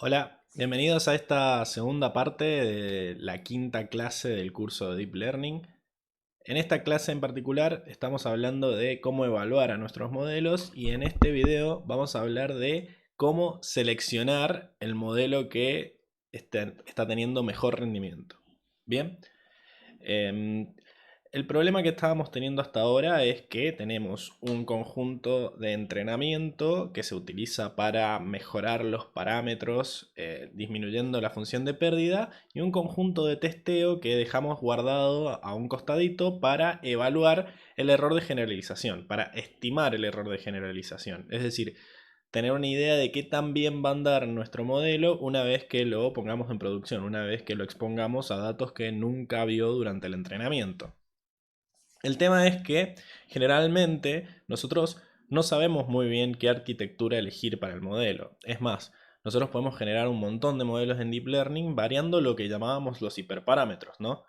Hola, bienvenidos a esta segunda parte de la quinta clase del curso de Deep Learning. En esta clase en particular estamos hablando de cómo evaluar a nuestros modelos y en este video vamos a hablar de cómo seleccionar el modelo que está teniendo mejor rendimiento. Bien, em, el problema que estábamos teniendo hasta ahora es que tenemos un conjunto de entrenamiento que se utiliza para mejorar los parámetros, disminuyendo la función de pérdida, y un conjunto de testeo que dejamos guardado a un costadito para evaluar el error de generalización, para estimar el error de generalización. Es decir, tener una idea de qué tan bien va a andar nuestro modelo una vez que lo pongamos en producción, una vez que lo expongamos a datos que nunca vio durante el entrenamiento. El tema es que generalmente nosotros no sabemos muy bien qué arquitectura elegir para el modelo. Es más, nosotros podemos generar un montón de modelos en Deep Learning variando lo que llamábamos los hiperparámetros, ¿no?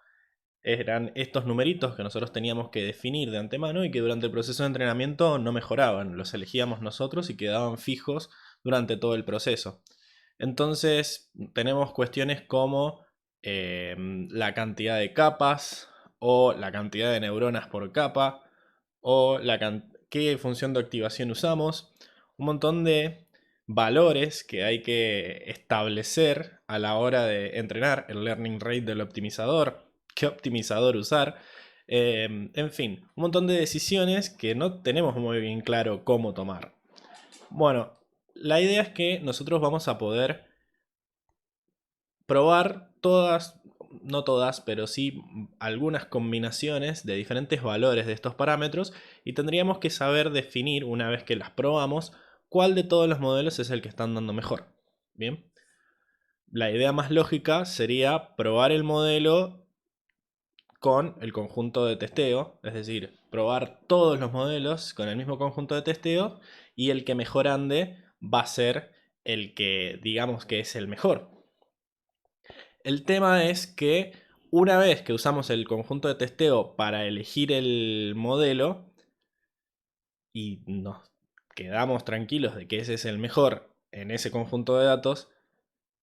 Eran estos numeritos que nosotros teníamos que definir de antemano y que durante el proceso de entrenamiento no mejoraban, los elegíamos nosotros y quedaban fijos durante todo el proceso. Entonces tenemos cuestiones como la cantidad de capas o la cantidad de neuronas por capa o qué función de activación usamos, un montón de valores que hay que establecer a la hora de entrenar el learning rate del optimizador, qué optimizador usar, en fin, un montón de decisiones que no tenemos muy bien claro cómo tomar. Bueno, la idea es que nosotros vamos a poder probar todas, no todas, pero sí algunas combinaciones de diferentes valores de estos parámetros y tendríamos que saber definir, una vez que las probamos, cuál de todos los modelos es el que están dando mejor. Bien, la idea más lógica sería probar el modelo con el conjunto de testeo, es decir, probar todos los modelos con el mismo conjunto de testeo y el que mejor ande va a ser el que digamos que es el mejor. El tema es que una vez que usamos el conjunto de testeo para elegir el modelo y nos quedamos tranquilos de que ese es el mejor en ese conjunto de datos,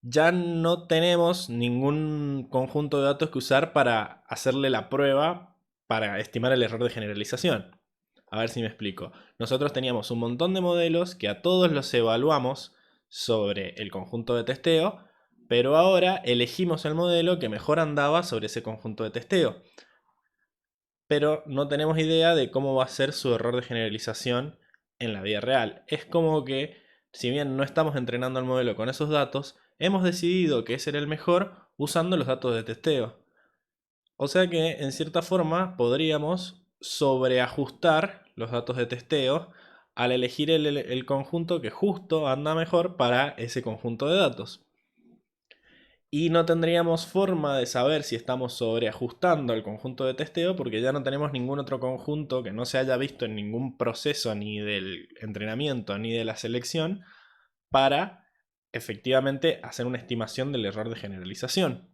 ya no tenemos ningún conjunto de datos que usar para hacerle la prueba para estimar el error de generalización. A ver si me explico. Nosotros teníamos un montón de modelos que a todos los evaluamos sobre el conjunto de testeo, pero ahora elegimos el modelo que mejor andaba sobre ese conjunto de testeo. Pero no tenemos idea de cómo va a ser su error de generalización en la vida real. Es como que, si bien no estamos entrenando el modelo con esos datos, hemos decidido que ese era el mejor usando los datos de testeo. O sea que, en cierta forma, podríamos sobreajustar los datos de testeo al elegir el conjunto que justo anda mejor para ese conjunto de datos. Y no tendríamos forma de saber si estamos sobreajustando el conjunto de testeo porque ya no tenemos ningún otro conjunto que no se haya visto en ningún proceso ni del entrenamiento ni de la selección para efectivamente hacer una estimación del error de generalización.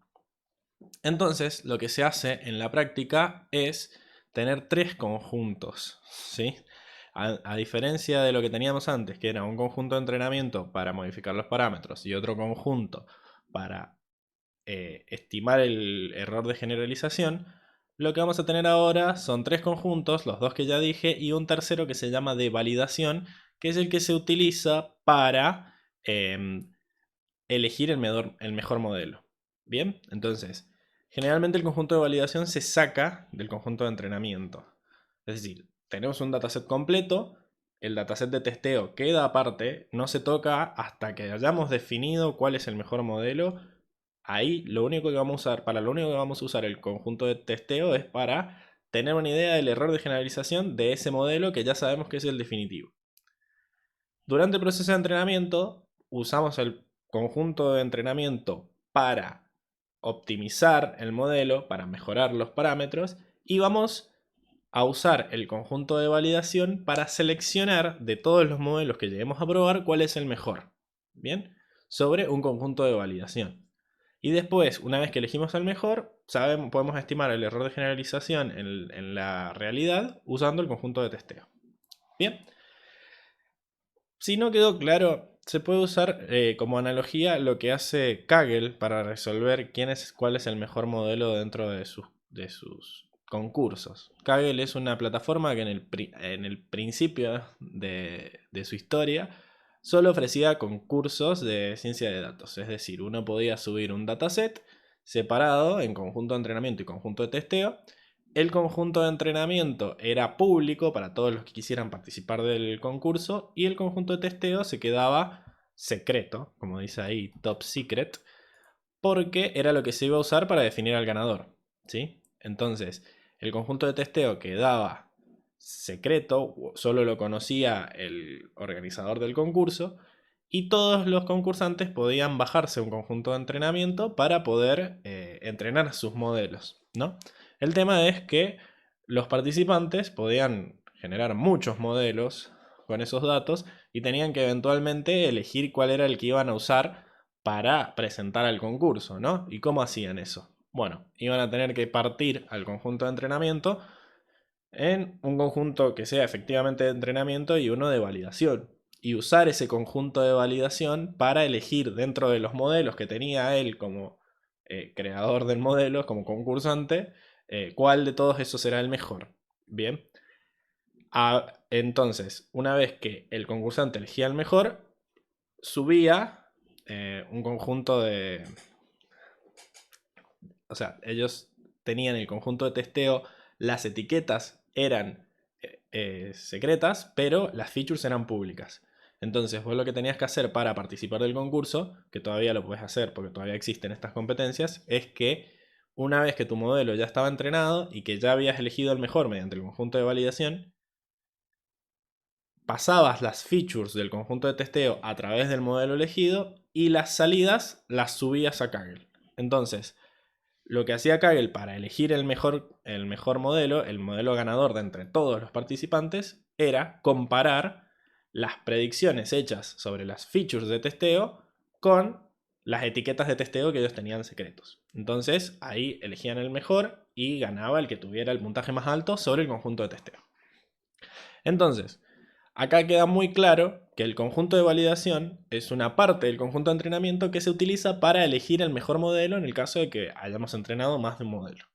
Entonces, lo que se hace en la práctica es tener tres conjuntos, ¿sí? A diferencia de lo que teníamos antes, que era un conjunto de entrenamiento para modificar los parámetros y otro conjunto para estimar el error de generalización, lo que vamos a tener ahora son tres conjuntos, los dos que ya dije, y un tercero que se llama de validación, que es el que se utiliza para elegir el mejor modelo. Bien, entonces, generalmente el conjunto de validación se saca del conjunto de entrenamiento. Es decir, tenemos un dataset completo, el dataset de testeo queda aparte, no se toca hasta que hayamos definido cuál es el mejor modelo. Ahí lo único que vamos a usar, para lo único que vamos a usar el conjunto de testeo es para tener una idea del error de generalización de ese modelo que ya sabemos que es el definitivo. Durante el proceso de entrenamiento usamos el conjunto de entrenamiento para optimizar el modelo, para mejorar los parámetros y vamos a usar el conjunto de validación para seleccionar de todos los modelos que lleguemos a probar cuál es el mejor. Bien, sobre un conjunto de validación. Y después, una vez que elegimos el mejor, podemos estimar el error de generalización en la realidad usando el conjunto de testeo. Bien, si no quedó claro, se puede usar como analogía lo que hace Kaggle para resolver cuál es el mejor modelo dentro de sus concursos. Kaggle es una plataforma que en el principio de su historia solo ofrecía concursos de ciencia de datos. Es decir, uno podía subir un dataset separado en conjunto de entrenamiento y conjunto de testeo. El conjunto de entrenamiento era público para todos los que quisieran participar del concurso y el conjunto de testeo se quedaba secreto, como dice ahí, top secret, porque era lo que se iba a usar para definir al ganador, ¿sí? Entonces, el conjunto de testeo quedaba secreto, solo lo conocía el organizador del concurso y todos los concursantes podían bajarse un conjunto de entrenamiento para poder entrenar sus modelos, ¿no? El tema es que los participantes podían generar muchos modelos con esos datos y tenían que eventualmente elegir cuál era el que iban a usar para presentar al concurso, ¿no? ¿Y cómo hacían eso? Bueno, iban a tener que partir al conjunto de entrenamiento en un conjunto que sea efectivamente de entrenamiento y uno de validación. Y usar ese conjunto de validación para elegir dentro de los modelos que tenía él como creador del modelo, como concursante, cuál de todos esos será el mejor. Bien. Entonces, una vez que el concursante elegía el mejor, subía un conjunto de... O sea, ellos tenían el conjunto de testeo, las etiquetas eran secretas, pero las features eran públicas. Entonces, vos lo que tenías que hacer para participar del concurso, que todavía lo puedes hacer porque todavía existen estas competencias, es que una vez que tu modelo ya estaba entrenado y que ya habías elegido el mejor mediante el conjunto de validación, pasabas las features del conjunto de testeo a través del modelo elegido y las salidas las subías a Kaggle. Entonces, lo que hacía Kaggle para elegir el mejor modelo, el modelo ganador de entre todos los participantes, era comparar las predicciones hechas sobre las features de testeo con las etiquetas de testeo que ellos tenían secretos. Entonces ahí elegían el mejor y ganaba el que tuviera el puntaje más alto sobre el conjunto de testeo. Entonces, acá queda muy claro que el conjunto de validación es una parte del conjunto de entrenamiento que se utiliza para elegir el mejor modelo en el caso de que hayamos entrenado más de un modelo.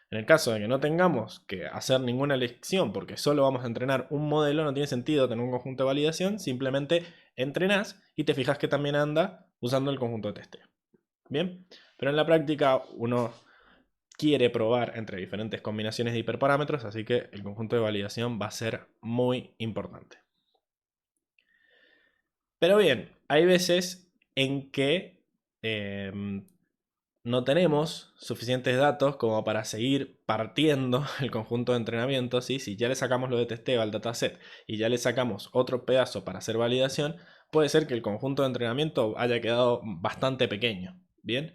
En el caso de que no tengamos que hacer ninguna elección porque solo vamos a entrenar un modelo, no tiene sentido tener un conjunto de validación, simplemente entrenás y te fijas que también anda usando el conjunto de testeo. Bien, pero en la práctica uno quiere probar entre diferentes combinaciones de hiperparámetros, así que el conjunto de validación va a ser muy importante. Pero bien, hay veces en que no tenemos suficientes datos como para seguir partiendo el conjunto de entrenamiento, ¿sí? Si ya le sacamos lo de testeo al dataset y ya le sacamos otro pedazo para hacer validación, puede ser que el conjunto de entrenamiento haya quedado bastante pequeño, ¿bien?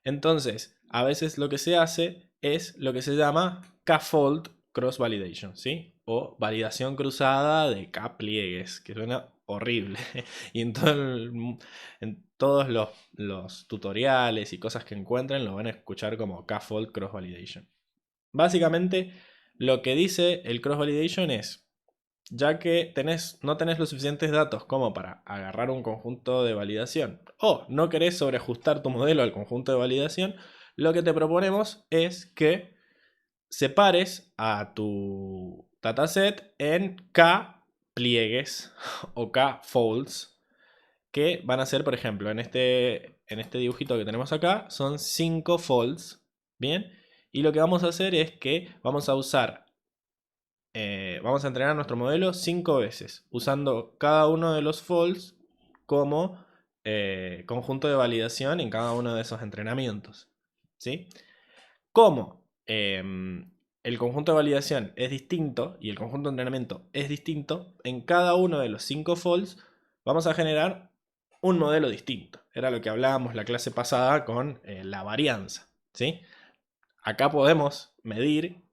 Entonces, a veces lo que se hace es lo que se llama K-fold cross validation, ¿sí? O validación cruzada de K-pliegues, que suena horrible. Y en todos los tutoriales y cosas que encuentren lo van a escuchar como K-fold cross validation. Básicamente, lo que dice el cross validation es, ya que no tenés los suficientes datos como para agarrar un conjunto de validación o no querés sobreajustar tu modelo al conjunto de validación, lo que te proponemos es que separes a tu dataset en K pliegues o K folds, que van a ser, por ejemplo, en este dibujito que tenemos acá, son 5 folds, ¿bien? Y lo que vamos a hacer es que vamos a usar vamos a entrenar nuestro modelo 5 veces, usando cada uno de los folds como conjunto de validación en cada uno de esos entrenamientos. ¿Sí? Como el conjunto de validación es distinto y el conjunto de entrenamiento es distinto, en cada uno de los 5 folds vamos a generar un modelo distinto. Era lo que hablábamos la clase pasada con la varianza. ¿Sí? Acá podemos medir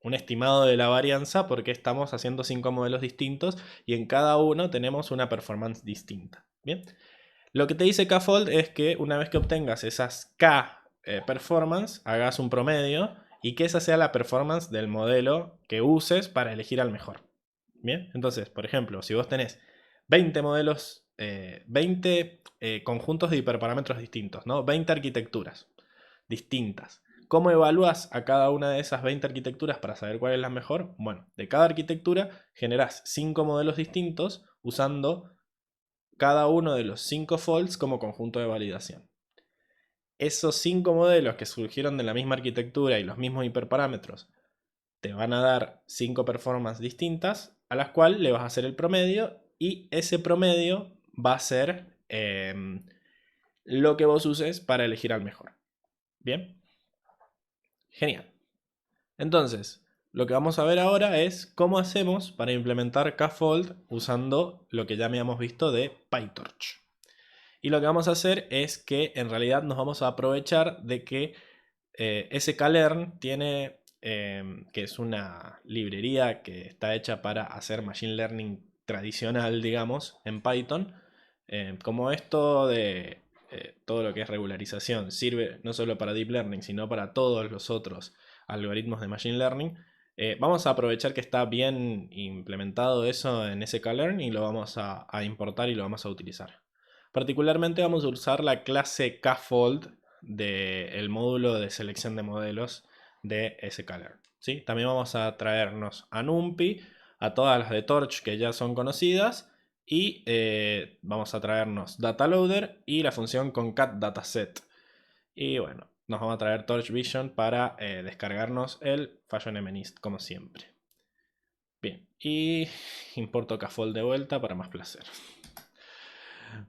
un estimado de la varianza porque estamos haciendo 5 modelos distintos y en cada uno tenemos una performance distinta. Bien, lo que te dice K-fold es que una vez que obtengas esas K performance, hagas un promedio y que esa sea la performance del modelo que uses para elegir al mejor. Bien, entonces, por ejemplo, si vos tenés 20 modelos 20 conjuntos de hiperparámetros distintos, ¿no? 20 arquitecturas distintas. ¿Cómo evalúas a cada una de esas 20 arquitecturas para saber cuál es la mejor? Bueno, de cada arquitectura generás 5 modelos distintos usando cada uno de los 5 folds como conjunto de validación. Esos 5 modelos que surgieron de la misma arquitectura y los mismos hiperparámetros te van a dar 5 performances distintas a las cuales le vas a hacer el promedio y ese promedio va a ser lo que vos uses para elegir al mejor. ¿Bien? Genial. Entonces, lo que vamos a ver ahora es cómo hacemos para implementar kfold usando lo que ya habíamos visto de PyTorch. Y lo que vamos a hacer es que en realidad nos vamos a aprovechar de que sklearn tiene, que es una librería que está hecha para hacer machine learning tradicional, digamos, en Python. Como esto de todo lo que es regularización sirve no solo para deep learning, sino para todos los otros algoritmos de machine learning. Vamos a aprovechar que está bien implementado eso en sklearn y lo vamos a importar y lo vamos a utilizar. Particularmente vamos a usar la clase kfold del módulo de selección de modelos de sklearn, ¿sí? También vamos a traernos a NumPy, a todas las de Torch que ya son conocidas y vamos a traernos DataLoader y la función concat_dataset. Y bueno, nos vamos a traer Torch Vision para descargarnos el fallo en MNIST como siempre. Bien, y importo kfold de vuelta para más placer.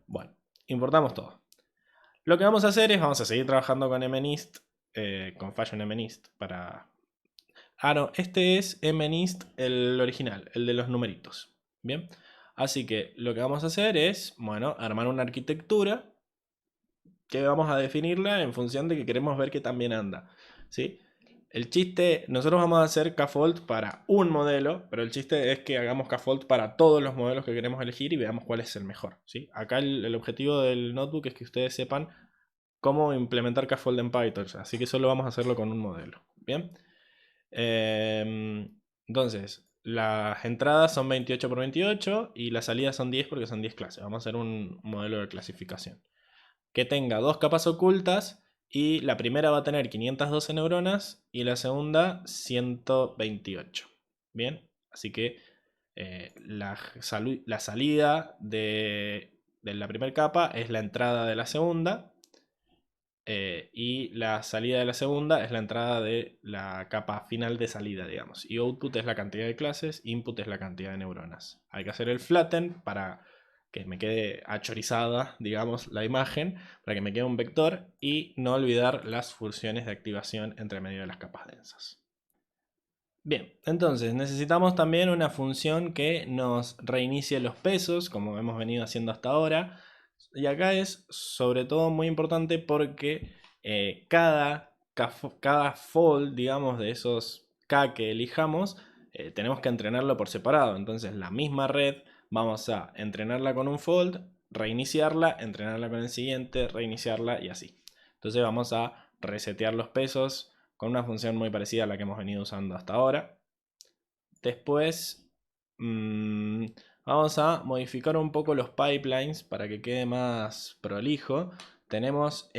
Bueno, importamos todo. Lo que vamos a hacer es, vamos a seguir trabajando con MNIST, con fallo en MNIST para... Ah, no, este es MNIST el original, el de los numeritos. Bien, así que lo que vamos a hacer es, bueno, armar una arquitectura que vamos a definirla en función de que queremos ver que también anda, ¿sí? El chiste, nosotros vamos a hacer kfold para un modelo, pero el chiste es que hagamos kfold para todos los modelos que queremos elegir y veamos cuál es el mejor, ¿sí? Acá el objetivo del notebook es que ustedes sepan cómo implementar kfold en Python, así que solo vamos a hacerlo con un modelo, ¿bien? Entonces, las entradas son 28 por 28 y las salidas son 10 porque son 10 clases. Vamos a hacer un modelo de clasificación que tenga dos capas ocultas y la primera va a tener 512 neuronas y la segunda 128. Bien, así que la salida de la primera capa es la entrada de la segunda y la salida de la segunda es la entrada de la capa final de salida, digamos. Y output es la cantidad de clases, input es la cantidad de neuronas. Hay que hacer el flatten para que me quede achorizada, digamos, la imagen, para que me quede un vector y no olvidar las funciones de activación entre medio de las capas densas. Bien, entonces necesitamos también una función que nos reinicie los pesos, como hemos venido haciendo hasta ahora. Y acá es sobre todo muy importante porque cada fold, digamos, de esos K que elijamos, tenemos que entrenarlo por separado. Entonces la misma red vamos a entrenarla con un fold, reiniciarla, entrenarla con el siguiente, reiniciarla y así. Entonces vamos a resetear los pesos con una función muy parecida a la que hemos venido usando hasta ahora. Después vamos a modificar un poco los pipelines para que quede más prolijo. Tenemos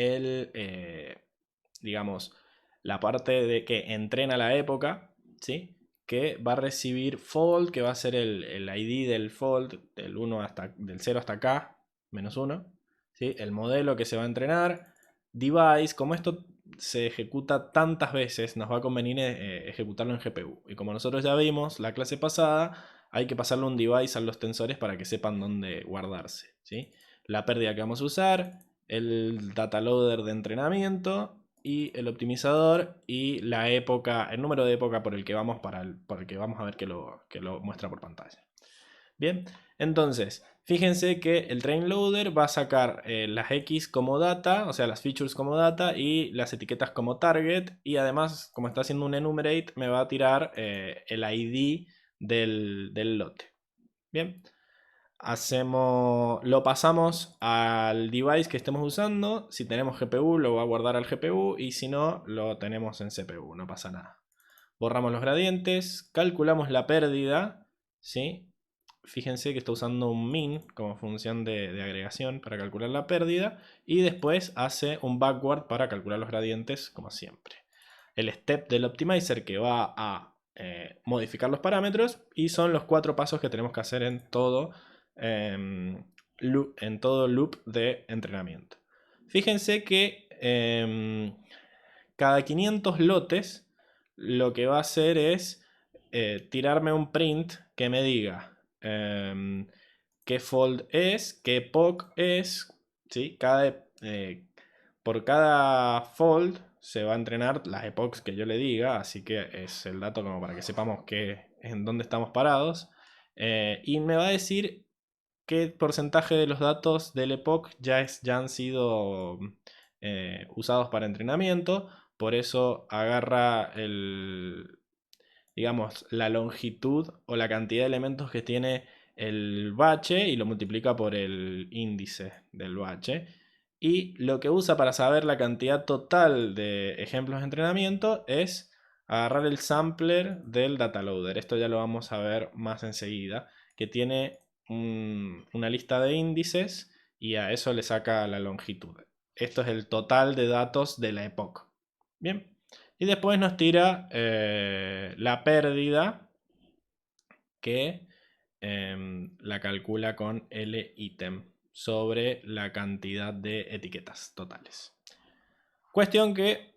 digamos, la parte de que entrena la época, ¿sí? Que va a recibir fold, que va a ser el ID del fold, del 0 hasta K, menos 1. ¿Sí? El modelo que se va a entrenar. Device, como esto se ejecuta tantas veces, nos va a convenir ejecutarlo en GPU. Y como nosotros ya vimos la clase pasada, hay que pasarle un device a los tensores para que sepan dónde guardarse, ¿sí? La pérdida que vamos a usar, el data loader de entrenamiento y el optimizador y la época, el número de época por el que vamos por el que vamos a ver que lo muestra por pantalla. Bien, entonces, fíjense que el train loader va a sacar las X como data, o sea, las features como data y las etiquetas como target. Y además, como está haciendo un enumerate, me va a tirar el ID del lote. Bien, lo pasamos al device que estemos usando. Si tenemos GPU, lo va a guardar al GPU y si no, lo tenemos en CPU, no pasa nada. Borramos los gradientes, calculamos la pérdida, ¿sí? fíjense que está usando un min como función de agregación para calcular la pérdida y después hace un backward para calcular los gradientes como siempre. El step del optimizer que va a modificar los parámetros y son los 4 pasos que tenemos que hacer en todo loop de entrenamiento. Fíjense que cada 500 lotes lo que va a hacer es tirarme un print que me diga qué fold es, qué epoch es, ¿sí? Por cada fold se va a entrenar las epochs que yo le diga, así que es el dato como para que sepamos en dónde estamos parados. Y me va a decir qué porcentaje de los datos del epoch ya han sido usados para entrenamiento. Por eso agarra digamos, la longitud o la cantidad de elementos que tiene el bache y lo multiplica por el índice del bache. Y lo que usa para saber la cantidad total de ejemplos de entrenamiento es agarrar el sampler del dataloader. Esto ya lo vamos a ver más enseguida, que tiene una lista de índices y a eso le saca la longitud. Esto es el total de datos de la epoch. Bien. Y después nos tira la pérdida que la calcula con LItem sobre la cantidad de etiquetas totales. Cuestión que,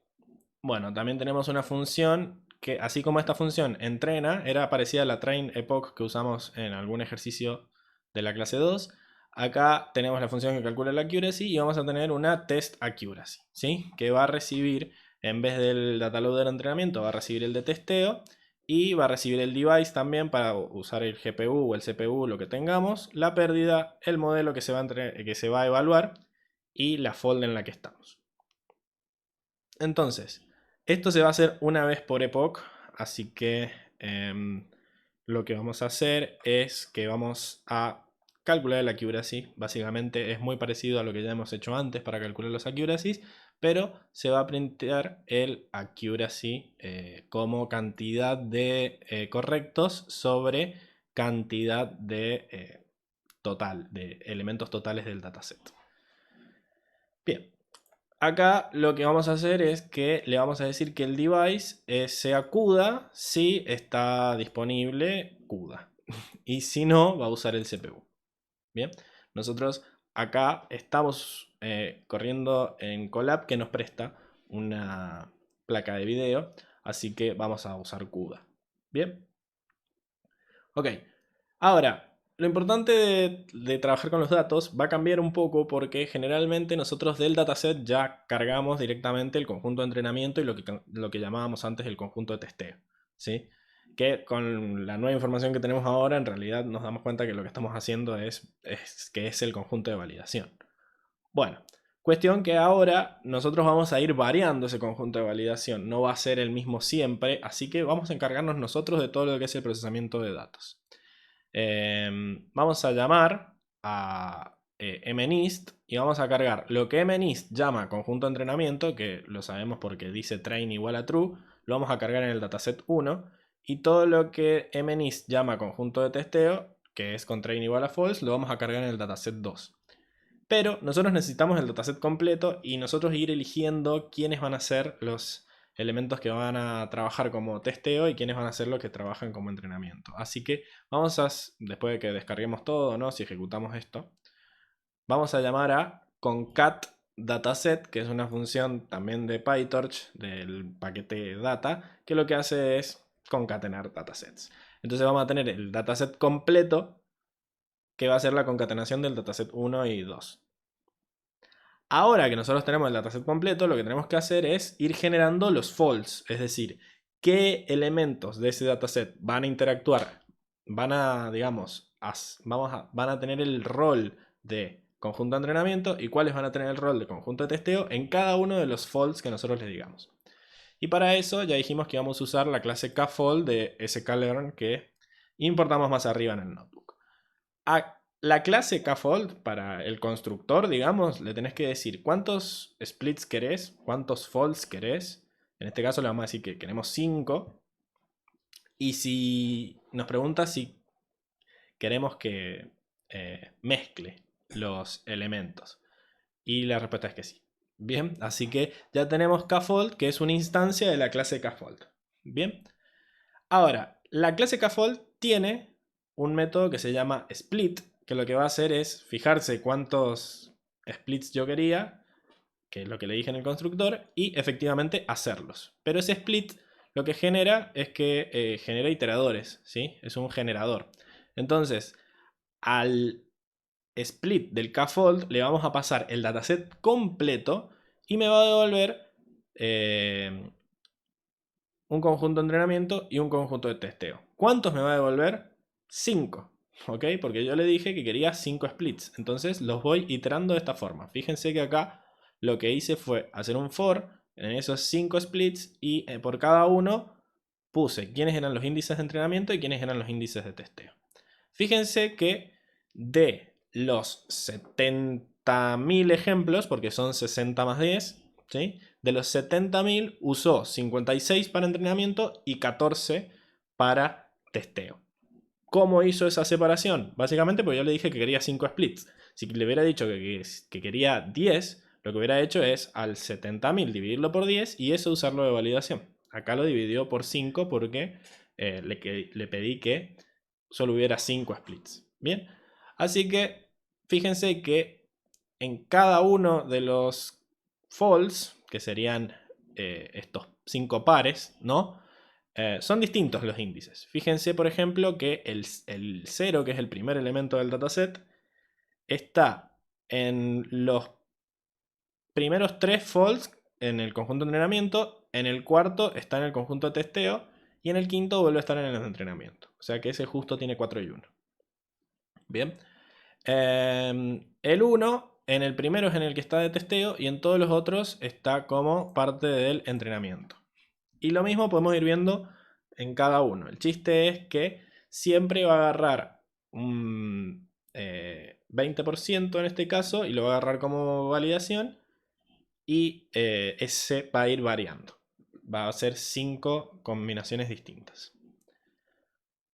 bueno, también tenemos una función que, así como esta función entrena, era parecida a la train epoch que usamos en algún ejercicio de la clase 2. Acá tenemos la función que calcula la accuracy y vamos a tener una test accuracy, ¿sí? Que va a recibir, en vez del dataloader de entrenamiento, va a recibir el de testeo y va a recibir el device también para usar el GPU o el CPU, lo que tengamos, la pérdida, el modelo que se va a evaluar y la fold en la que estamos. Entonces, esto se va a hacer una vez por epoch, así que lo que vamos a hacer es que vamos a calcular el accuracy. Básicamente es muy parecido a lo que ya hemos hecho antes para calcular los accuracies, pero se va a printar el accuracy como cantidad de correctos sobre cantidad de total, de elementos totales del dataset. Bien. Acá lo que vamos a hacer es que le vamos a decir que el device sea CUDA si está disponible CUDA. Y si no, va a usar el CPU. Bien, nosotros acá estamos corriendo en Colab que nos presta una placa de video. Así que vamos a usar CUDA. Bien. Ok. Ahora, lo importante de trabajar con los datos va a cambiar un poco porque generalmente nosotros del dataset ya cargamos directamente el conjunto de entrenamiento y lo que llamábamos antes el conjunto de testeo, ¿sí? Que con la nueva información que tenemos ahora en realidad nos damos cuenta que lo que estamos haciendo es el conjunto de validación. Bueno, cuestión que ahora nosotros vamos a ir variando ese conjunto de validación, no va a ser el mismo siempre, así que vamos a encargarnos nosotros de todo lo que es el procesamiento de datos. Vamos a llamar a mnist y vamos a cargar lo que mnist llama conjunto de entrenamiento, que lo sabemos porque dice train igual a true, lo vamos a cargar en el dataset 1 y todo lo que mnist llama conjunto de testeo, que es con train igual a false, lo vamos a cargar en el dataset 2. Pero nosotros necesitamos el dataset completo y nosotros ir eligiendo quiénes van a ser los elementos que van a trabajar como testeo y quiénes van a ser los que trabajan como entrenamiento. Así que vamos a, después de que descarguemos todo, ¿no? Si ejecutamos esto, vamos a llamar a concat dataset, que es una función también de PyTorch del paquete data, que lo que hace es concatenar datasets. Entonces vamos a tener el dataset completo, que va a ser la concatenación del dataset 1 y 2. Ahora que nosotros tenemos el dataset completo, lo que tenemos que hacer es ir generando los folds, es decir, qué elementos de ese dataset van a interactuar, van a, digamos, van a tener el rol de conjunto de entrenamiento y cuáles van a tener el rol de conjunto de testeo en cada uno de los folds que nosotros les digamos. Y para eso ya dijimos que íbamos a usar la clase kfold de sklearn que importamos más arriba en el notebook. La clase kfold, para el constructor, digamos, le tenés que decir cuántos splits querés, cuántos folds querés. En este caso le vamos a decir que queremos 5. Y si nos pregunta si queremos que mezcle los elementos. Y la respuesta es que sí. Bien, así que ya tenemos kfold, que es una instancia de la clase kfold. Bien. Ahora, la clase kfold tiene un método que se llama split, que lo que va a hacer es fijarse cuántos splits yo quería, que es lo que le dije en el constructor, y efectivamente hacerlos. Pero ese split lo que genera es que genera iteradores, ¿sí? Es un generador. Entonces, al split del kfold le vamos a pasar el dataset completo y me va a devolver un conjunto de entrenamiento y un conjunto de testeo. ¿Cuántos me va a devolver? 5. ¿Ok? Porque yo le dije que quería 5 splits. Entonces los voy iterando de esta forma. Fíjense que acá lo que hice fue hacer un for en esos 5 splits y por cada uno puse quiénes eran los índices de entrenamiento y quiénes eran los índices de testeo. Fíjense que de los 70.000 ejemplos, porque son 60 más 10, ¿sí? De los 70.000 usó 56 para entrenamiento y 14 para testeo. ¿Cómo hizo esa separación? Básicamente porque yo le dije que quería 5 splits. Si le hubiera dicho que quería 10, lo que hubiera hecho es al 70.000 dividirlo por 10 y eso usarlo de validación. Acá lo dividió por 5 porque le pedí que solo hubiera 5 splits. Bien, así que fíjense que en cada uno de los folds, que serían estos 5 pares, ¿no? Son distintos los índices. Fíjense, por ejemplo, que el 0, que es el primer elemento del dataset, está en los primeros 3 folds en el conjunto de entrenamiento, en el cuarto está en el conjunto de testeo y en el quinto vuelve a estar en el de entrenamiento. O sea que ese justo tiene 4 y 1. Bien. El 1 en el primero es en el que está de testeo y en todos los otros está como parte del entrenamiento. Y lo mismo podemos ir viendo en cada uno. El chiste es que siempre va a agarrar un 20% en este caso y lo va a agarrar como validación y ese va a ir variando. Va a ser 5 combinaciones distintas.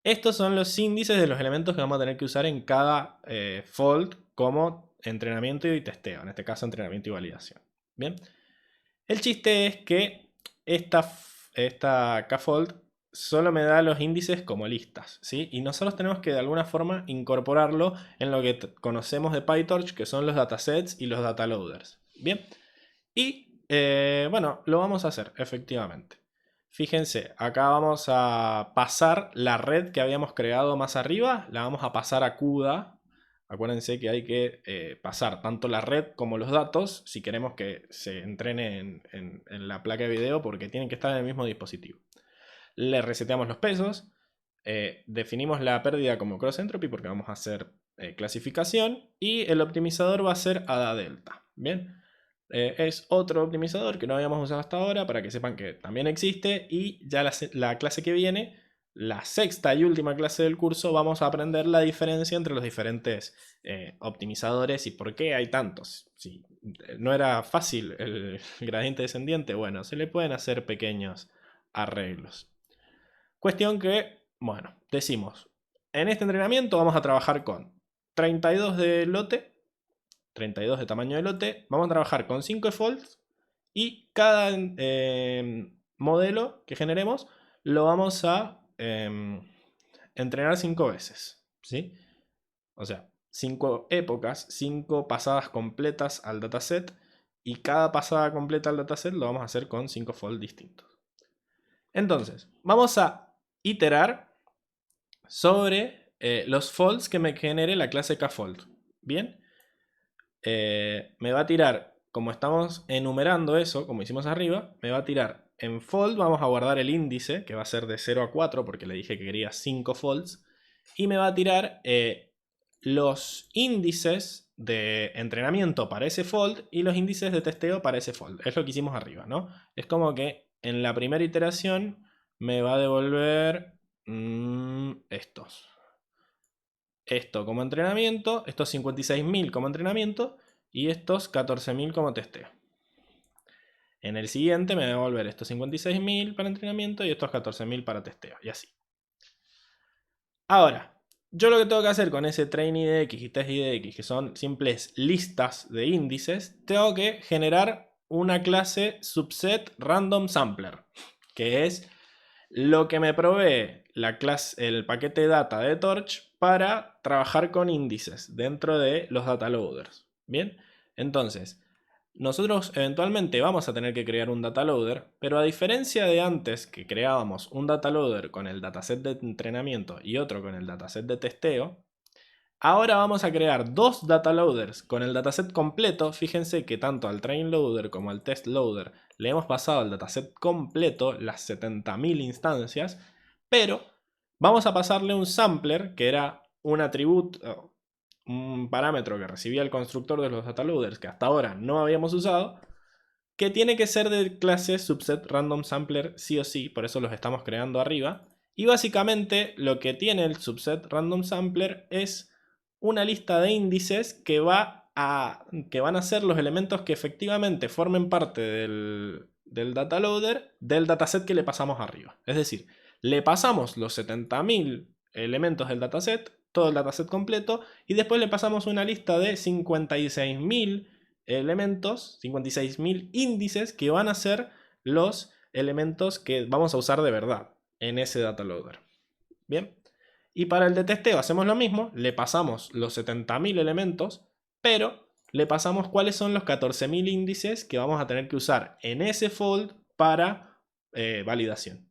Estos son los índices de los elementos que vamos a tener que usar en cada fold como entrenamiento y testeo. En este caso, entrenamiento y validación. Bien. El chiste es que esta kfold solo me da los índices como listas, ¿sí? Y nosotros tenemos que de alguna forma incorporarlo en lo que conocemos de PyTorch, que son los datasets y los data loaders. Bien. Y bueno, lo vamos a hacer, efectivamente. Fíjense, acá vamos a pasar la red que habíamos creado más arriba, la vamos a pasar a CUDA. Acuérdense que hay que pasar tanto la red como los datos si queremos que se entrene en la placa de video porque tienen que estar en el mismo dispositivo. Le reseteamos los pesos, definimos la pérdida como cross entropy porque vamos a hacer clasificación y el optimizador va a ser ADA delta. Bien. Es otro optimizador que no habíamos usado hasta ahora para que sepan que también existe y ya la clase que viene, la sexta y última clase del curso, vamos a aprender la diferencia entre los diferentes optimizadores y por qué hay tantos. Si no era fácil el gradiente descendiente, bueno, se le pueden hacer pequeños arreglos. Cuestión que, bueno, decimos, en este entrenamiento vamos a trabajar con 32 de lote, 32 de tamaño de lote. Vamos a trabajar con 5 folds y cada modelo que generemos lo vamos a entrenar 5 veces. ¿Sí? O sea, 5 épocas, 5 pasadas completas al dataset y cada pasada completa al dataset lo vamos a hacer con 5 folds distintos. Entonces, vamos a iterar sobre los folds que me genere la clase kfold. Bien. Me va a tirar, como estamos enumerando eso, como hicimos arriba, me va a tirar en fold, vamos a guardar el índice, que va a ser de 0 a 4, porque le dije que quería 5 folds, y me va a tirar los índices de entrenamiento para ese fold y los índices de testeo para ese fold. Es lo que hicimos arriba, ¿no? Es como que en la primera iteración me va a devolver estos. Esto como entrenamiento, estos 56.000 como entrenamiento y estos 14.000 como testeo. En el siguiente me va a devolver estos 56.000 para entrenamiento y estos 14.000 para testeo y así. Ahora, Yo lo que tengo que hacer con ese train IDX y test IDX, que son simples listas de índices, tengo que generar una clase subset random sampler, que es lo que me provee la clase, el paquete data de Torch para trabajar con índices dentro de los data loaders. Bien, entonces nosotros eventualmente vamos a tener que crear un data loader, pero a diferencia de antes que creábamos un data loader con el dataset de entrenamiento y otro con el dataset de testeo, ahora vamos a crear dos data loaders con el dataset completo. Fíjense que tanto al train loader como al test loader le hemos pasado el dataset completo, las 70.000 instancias, pero vamos a pasarle un sampler que era un atributo, un parámetro que recibía el constructor de los data loaders que hasta ahora no habíamos usado, que tiene que ser de clase subset random sampler sí o sí, por eso los estamos creando arriba. Y básicamente lo que tiene el subset random sampler es una lista de índices que van a ser los elementos que efectivamente formen parte del data loader del dataset que le pasamos arriba. Es decir, le pasamos los 70.000 elementos del dataset, todo el dataset completo, y después le pasamos una lista de 56.000 elementos, 56.000 índices que van a ser los elementos que vamos a usar de verdad en ese data loader. Bien. Y para el de testeo hacemos lo mismo, le pasamos los 70.000 elementos, pero le pasamos cuáles son los 14.000 índices que vamos a tener que usar en ese fold para validación.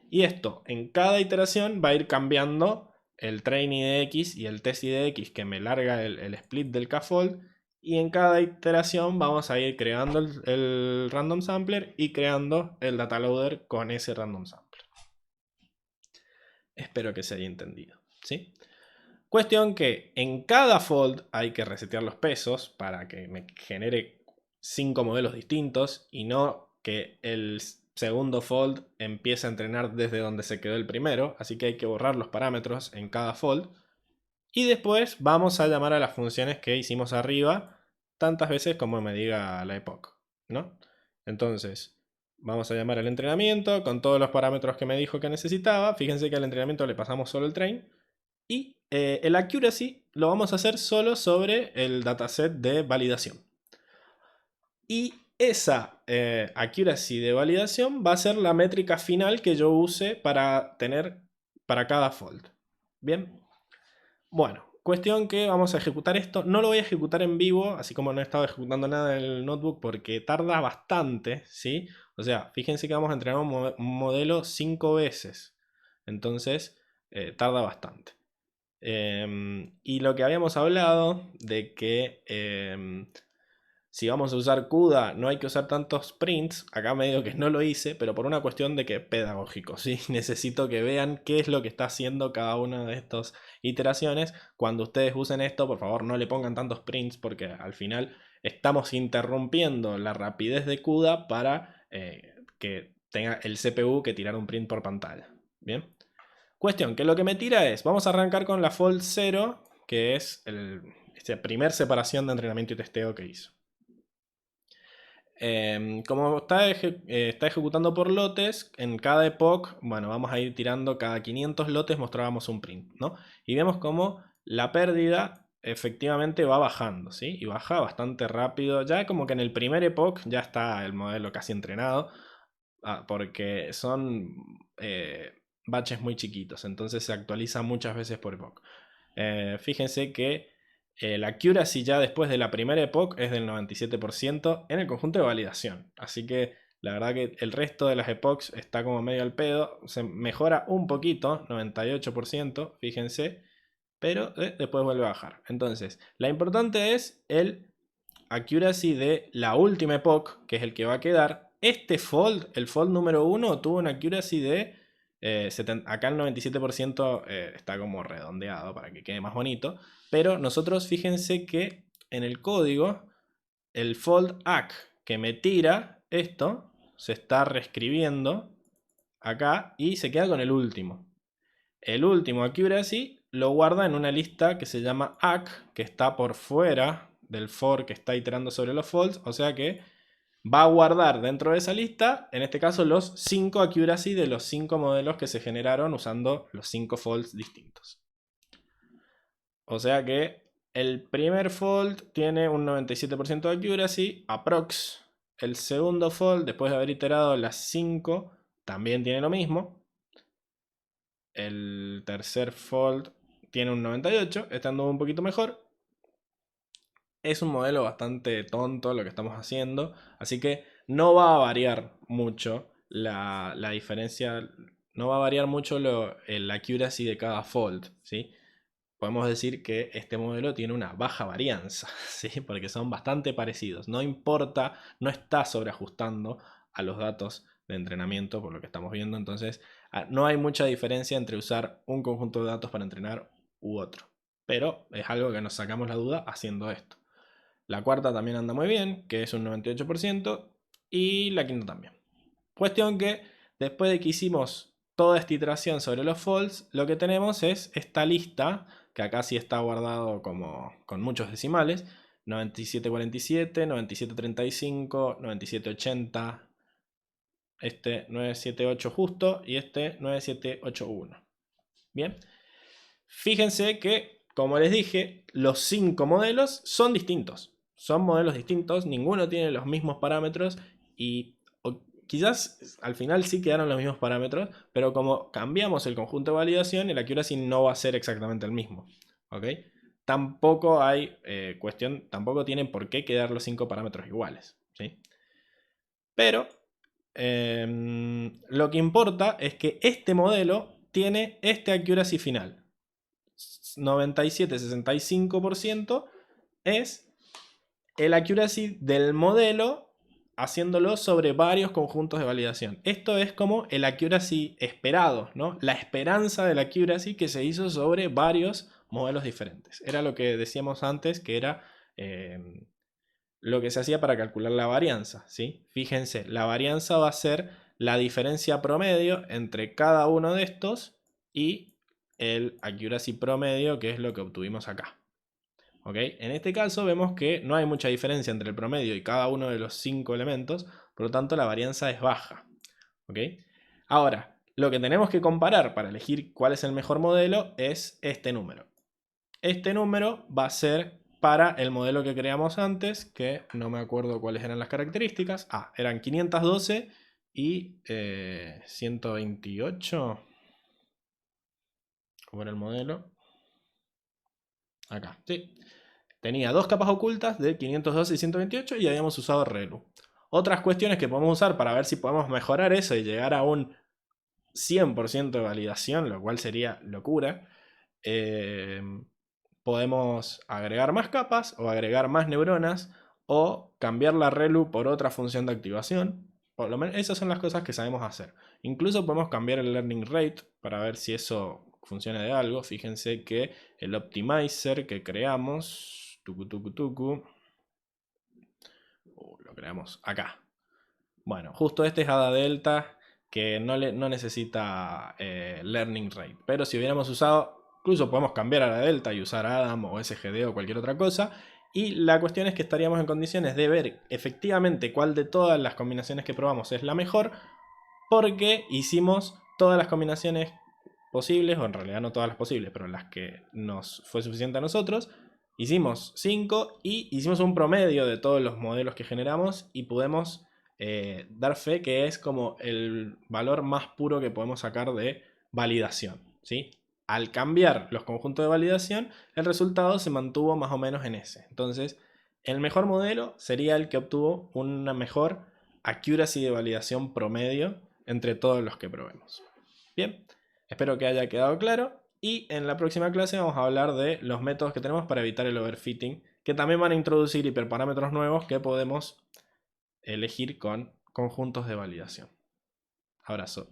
Y esto en cada iteración va a ir cambiando el train IDX y el test IDX que me larga el split del kfold. Y en cada iteración vamos a ir creando el random sampler y creando el data loader con ese random sampler. Espero que se haya entendido, ¿sí? Cuestión que en cada fold hay que resetear los pesos para que me genere 5 modelos distintos y no que el segundo fold empiece a entrenar desde donde se quedó el primero. Así que hay que borrar los parámetros en cada fold. Y después vamos a llamar a las funciones que hicimos arriba tantas veces como me diga la epoch, ¿no? Entonces, vamos a llamar al entrenamiento con todos los parámetros que me dijo que necesitaba. Fíjense que al entrenamiento le pasamos solo el train. Y el accuracy lo vamos a hacer solo sobre el dataset de validación. Y esa accuracy de validación va a ser la métrica final que yo use para tener para cada fold. Bien. Bueno, cuestión que vamos a ejecutar esto. No lo voy a ejecutar en vivo, así como no he estado ejecutando nada en el notebook porque tarda bastante, ¿sí? O sea, fíjense que vamos a entrenar un modelo 5 veces. Entonces, tarda bastante. Y lo que habíamos hablado de que si vamos a usar CUDA no hay que usar tantos prints, acá medio que no lo hice, pero por una cuestión de que pedagógico, ¿sí? Necesito que vean qué es lo que está haciendo cada una de estas iteraciones. Cuando ustedes usen esto, por favor no le pongan tantos prints porque al final estamos interrumpiendo la rapidez de CUDA para que tenga el CPU que tirar un print por pantalla. Bien. Cuestión, que lo que me tira es, vamos a arrancar con la fold 0, que es esta primer separación de entrenamiento y testeo que hizo. Como está ejecutando por lotes, en cada epoch, bueno, vamos a ir tirando cada 500 lotes, mostrábamos un print, ¿no? Y vemos cómo la pérdida efectivamente va bajando, ¿sí? Y baja bastante rápido, ya como que en el primer epoch ya está el modelo casi entrenado, porque son batches muy chiquitos, entonces se actualiza muchas veces por epoch. Fíjense que la accuracy ya después de la primera epoch es del 97% en el conjunto de validación. Así que la verdad que el resto de las epochs está como medio al pedo. Se mejora un poquito, 98%, fíjense. Pero después vuelve a bajar. Entonces, la importante es el accuracy de la última epoch, que es el que va a quedar. Este fold, el fold número 1, tuvo una accuracy de acá el 97% está como redondeado para que quede más bonito. Pero nosotros fíjense que en el código el fold ACK que me tira esto se está reescribiendo acá y se queda con el último. El último accuracy lo guarda en una lista que se llama ACK, que está por fuera del for que está iterando sobre los folds. O sea que va a guardar dentro de esa lista, en este caso, los 5 accuracy de los 5 modelos que se generaron usando los 5 folds distintos. O sea que el primer fold tiene un 97% de accuracy, aprox. El segundo fold, después de haber iterado las 5, también tiene lo mismo. El tercer fold tiene un 98, estando un poquito mejor. Es un modelo bastante tonto lo que estamos haciendo, así que no va a variar mucho la diferencia, no va a variar mucho el accuracy de cada fold, ¿sí? Podemos decir que este modelo tiene una baja varianza, ¿sí? Porque son bastante parecidos. No importa, no está sobreajustando a los datos de entrenamiento por lo que estamos viendo. Entonces, no hay mucha diferencia entre usar un conjunto de datos para entrenar u otro. Pero es algo que nos sacamos la duda haciendo esto. La cuarta también anda muy bien, que es un 98%. Y la quinta también. Cuestión que después de que hicimos toda esta iteración sobre los folds, lo que tenemos es esta lista, que acá sí está guardado como con muchos decimales, 9747, 9735, 9780, este 978 justo y este 9781. Bien, fíjense que, como les dije, los 5 modelos son distintos. Son modelos distintos, ninguno tiene los mismos parámetros y quizás al final sí quedaron los mismos parámetros, pero como cambiamos el conjunto de validación, el accuracy no va a ser exactamente el mismo. ¿Ok? Tampoco hay tampoco tienen por qué quedar los 5 parámetros iguales. ¿Sí? Pero lo que importa es que este modelo tiene este accuracy final. 97-65% es el accuracy del modelo haciéndolo sobre varios conjuntos de validación. Esto es como el accuracy esperado, ¿no? La esperanza del accuracy que se hizo sobre varios modelos diferentes. Era lo que decíamos antes, que era lo que se hacía para calcular la varianza, ¿sí? Fíjense, la varianza va a ser la diferencia promedio entre cada uno de estos y el accuracy promedio, que es lo que obtuvimos acá. ¿Ok? En este caso vemos que no hay mucha diferencia entre el promedio y cada uno de los 5 elementos, por lo tanto la varianza es baja. ¿Ok? Ahora, lo que tenemos que comparar para elegir cuál es el mejor modelo es este número. Este número va a ser para el modelo que creamos antes, que no me acuerdo cuáles eran las características. Eran 512 y 128. ¿Cómo era el modelo? Acá, sí. Tenía dos capas ocultas de 512 y 128 y habíamos usado ReLU. Otras cuestiones que podemos usar para ver si podemos mejorar eso y llegar a un 100% de validación, lo cual sería locura. Podemos agregar más capas o agregar más neuronas o cambiar la ReLU por otra función de activación. Por lo menos esas son las cosas que sabemos hacer. Incluso podemos cambiar el learning rate para ver si eso funciona de algo. Fíjense que el optimizer que creamos, lo creamos acá. Bueno, justo este es Ada Delta, que no necesita learning rate. Pero si hubiéramos usado, incluso podemos cambiar a la Delta y usar Adam o SGD o cualquier otra cosa. Y la cuestión es que estaríamos en condiciones de ver efectivamente cuál de todas las combinaciones que probamos es la mejor, porque hicimos todas las combinaciones posibles, o en realidad no todas las posibles, pero las que nos fue suficiente a nosotros. Hicimos 5 y hicimos un promedio de todos los modelos que generamos y podemos dar fe que es como el valor más puro que podemos sacar de validación, ¿sí? Al cambiar los conjuntos de validación, el resultado se mantuvo más o menos en ese. Entonces, el mejor modelo sería el que obtuvo una mejor accuracy de validación promedio entre todos los que probemos. Bien, espero que haya quedado claro. Y en la próxima clase vamos a hablar de los métodos que tenemos para evitar el overfitting, que también van a introducir hiperparámetros nuevos que podemos elegir con conjuntos de validación. Abrazo.